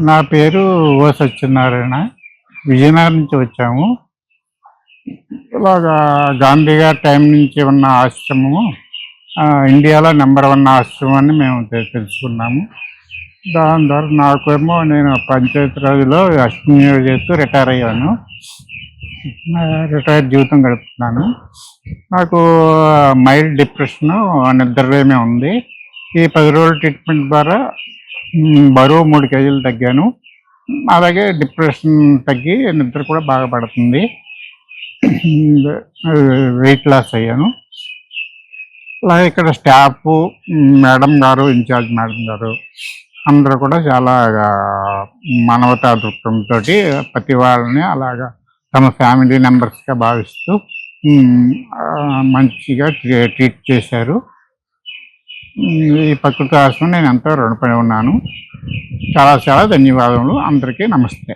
నా పేరు ఓ సత్యనారాయణ. విజయనగరం నుంచి వచ్చాము. ఇలాగా గాంధీ గారి టైం నుంచి ఉన్న ఆశ్రమము ఇండియాలో నెంబర్ 1 ఆశ్రమం అని మేము తెలుసుకున్నాము. దాని ద్వారా నాకేమో నేను పంచాయతీరాజ్లో అసిస్టెంట్ చేస్తూ రిటైర్ అయ్యాను. రిటైర్ జీవితం గడుపుతున్నాను. నాకు మైల్డ్ డిప్రెషను, నిద్రలేమి ఉంది. ఈ 10 రోజుల ట్రీట్మెంట్ ద్వారా బరువు 3 కేజీలు తగ్గాను. అలాగే డిప్రెషన్ తగ్గి నిద్ర కూడా బాగా పడుతుంది. వెయిట్ లాస్ అయ్యాను. అలాగే ఇక్కడ స్టాఫ్, మేడం గారు, ఇన్ఛార్జ్ మేడం గారు అందరూ కూడా చాలా మానవతా దృక్పథంతో ప్రతి వాళ్ళని అలాగా తమ ఫ్యామిలీ మెంబర్స్గా భావిస్తూ మంచిగా ట్రీట్ చేశారు. ఈ ప్రకృతి ఆశ్రమం నేను ఎంతో రుణపడి ఉన్నాను. చాలా చాలా ధన్యవాదములు. అందరికీ నమస్తే.